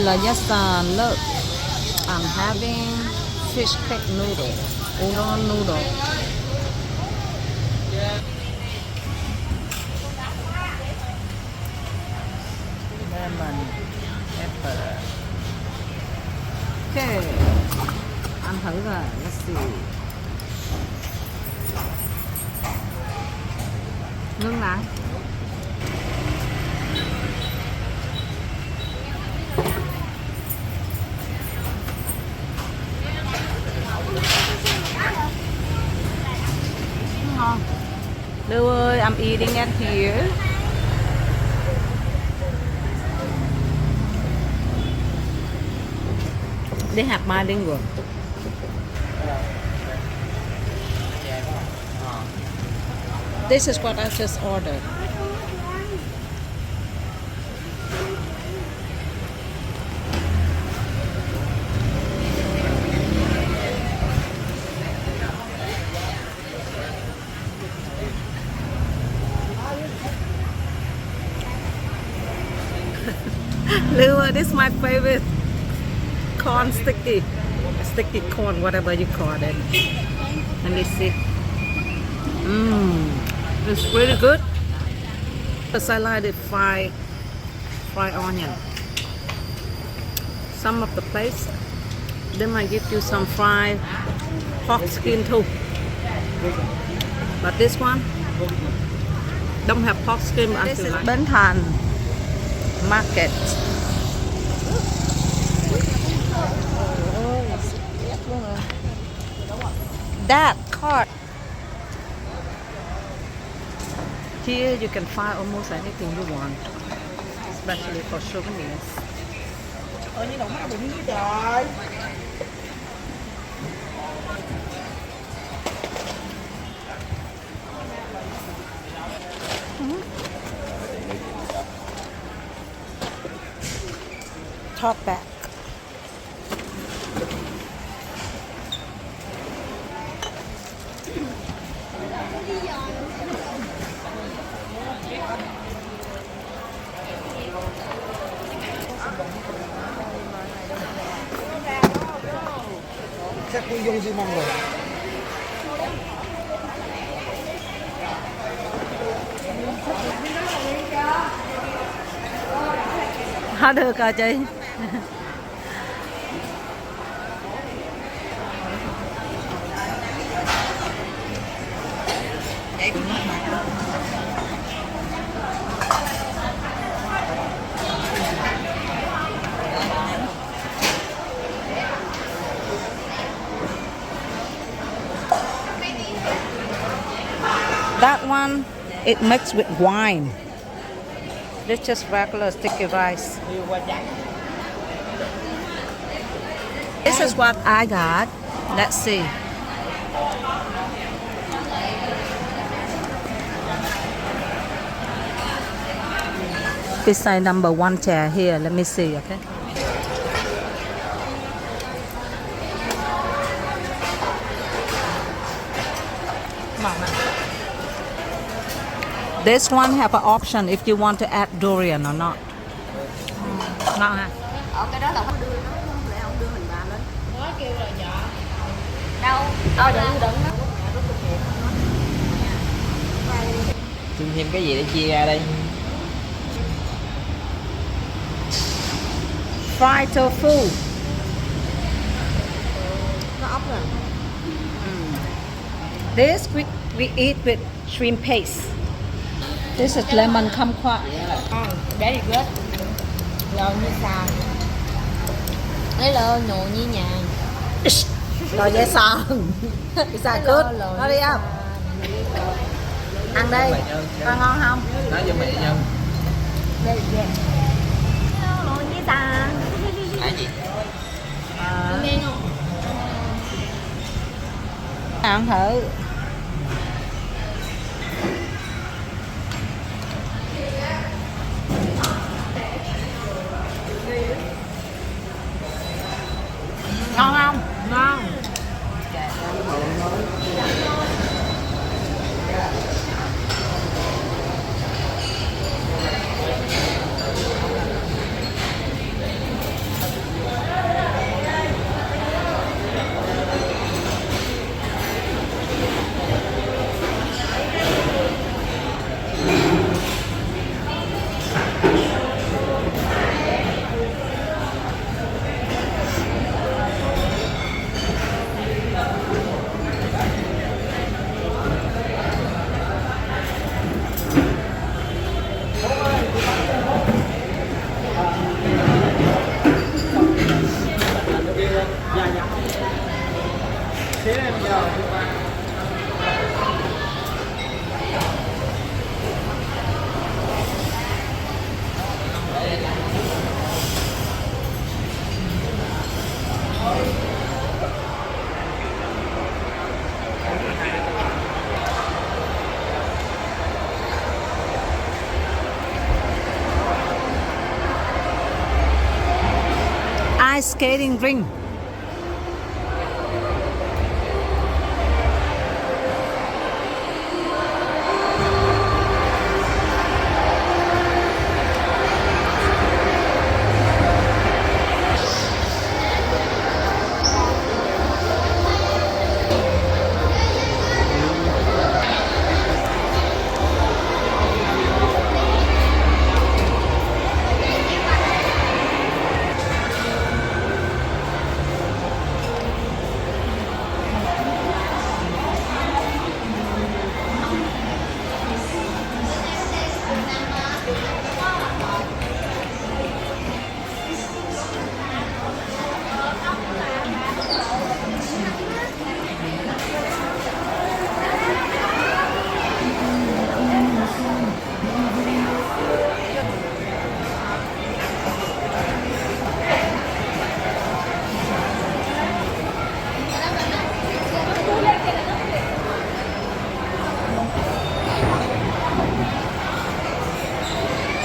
là yassa. Look, I'm having fish cake noodle, udon noodle. Lemon pepper. Okay, ăn thử rồi. Let's see. Ngưng lại. Ngon. Lưu ơi, I'm eating at here. They have bilingual. This is what I just ordered. Lua, this is my favorite corn sticky corn, whatever you call it. Let me see. It's really good. Because I like the fried onion. Some of the place they might give you some fried pork skin too. But this one don't have pork skin. This is Bến Thành Market. That cart. Here you can find almost anything you want, especially for souvenirs. Như đồng mắt đừng với trời. Top back. Chắc tôi dùng xi măng rồi. Hết được rồi chị. That one, it mixed with wine. This just regular sticky rice. This is what I got. Let's see. Beside number one chair here. Let me see, okay? This one have an option if you want to add durian or not. Ngon ha. Ở cái đó là không đưa nó lại không đưa mình vào lên. Nó kêu là nhỏ. Đâu? Đừng. Xin thêm cái gì để chia ra đây? Fried tofu. Nó ốc rồi. This we eat with shrimp paste. This is lemon kumquat. Very good. Lò như xào. Lấy lò nhồi như nhà. Lò dễ sòn. Xà cướp. Nó đi không? Ăn đi. Con ngon không? Nói cho mẹ nhân. Đây là lò như xào. Cái gì? Nghe không? Ăn thử. Ngon không? Ngon. Ice skating ring.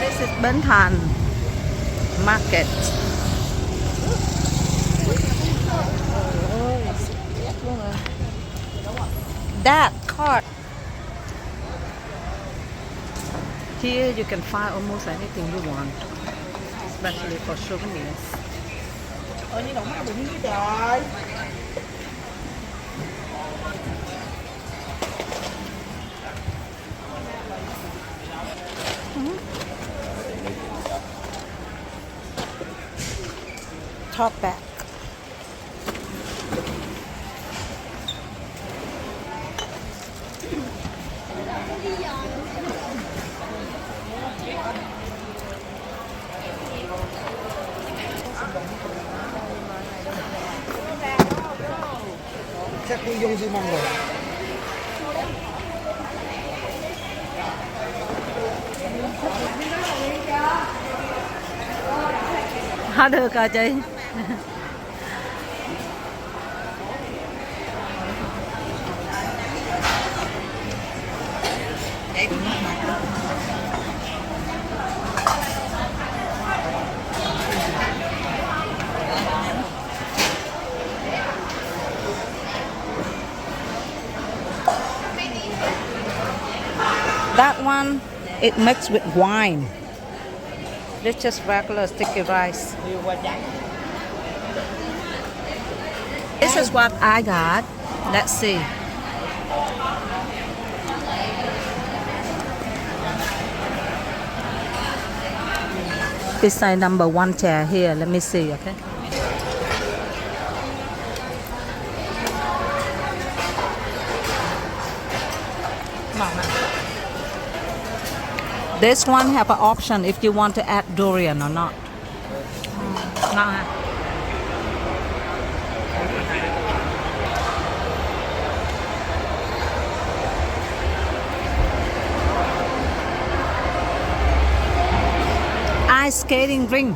This is Bến Thành Market. That cart. Here you can find almost anything you want, especially for souvenirs. Như đồng má bụng với trời. Top back. Chắc tôi vô xi măng rồi. Hết được rồi chị. That one, it mixed with wine. This just regular sticky rice. This is what I got. Let's see. This is number one chair here. Let me see, okay? This one have an option if you want to add durian or not. Not ha. Ice skating ring.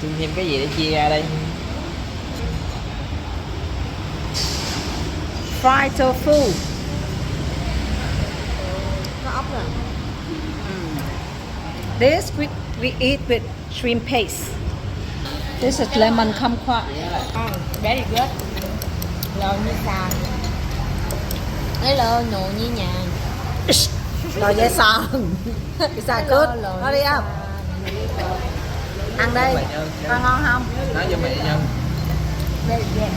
Xin thêm cái gì để chia ra đây? Fried tofu. Có ốc rồi. This we eat with shrimp paste. This is lemon kumquat. Very good. Lò như xào. Hello, nụ như nhà. Rồi dễ sòn. Is that good? Nó đi không? Ăn đi. Coi ngon không? Nói cho mẹ nhân. Very good.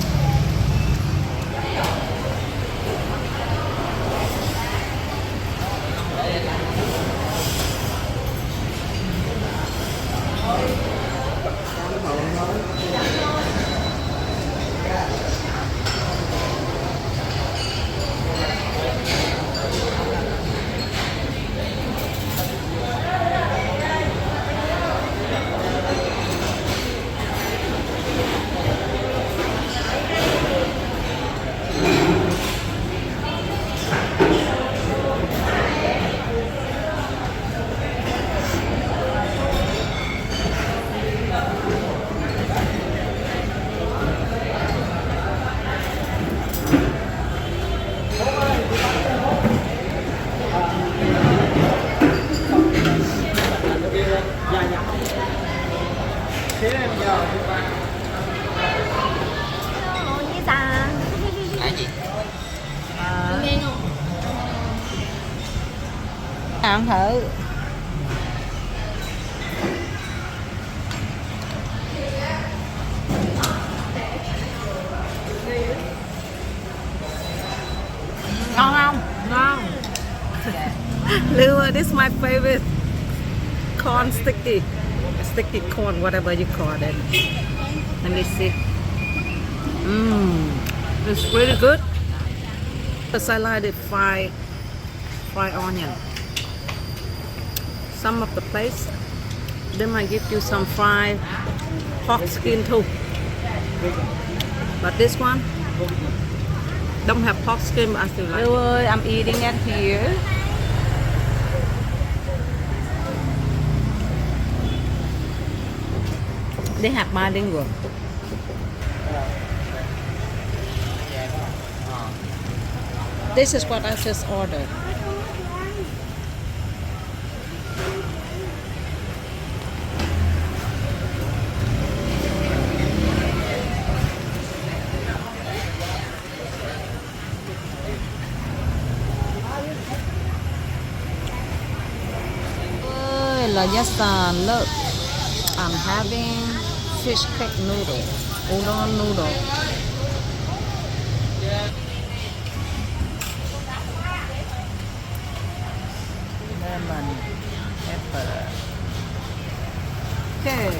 Cái gì? Nghe không? Ăn thử. Ngon không? Ngon. Lua, this is my favorite corn sticky corn, whatever you call it. Let me see. It's really good. Because I like it fried onion. Some of the place they might give you some fried pork skin too. But this one don't have pork skin, but I still like it. I'm eating it here. They have bilingual. This is what I just ordered. Ôi là Jason, look. I'm having fish cake noodle, udon noodle. Lemon pepper. Okay,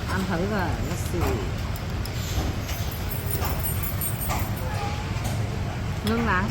ăn thử rồi. Let's see. Nướng lại.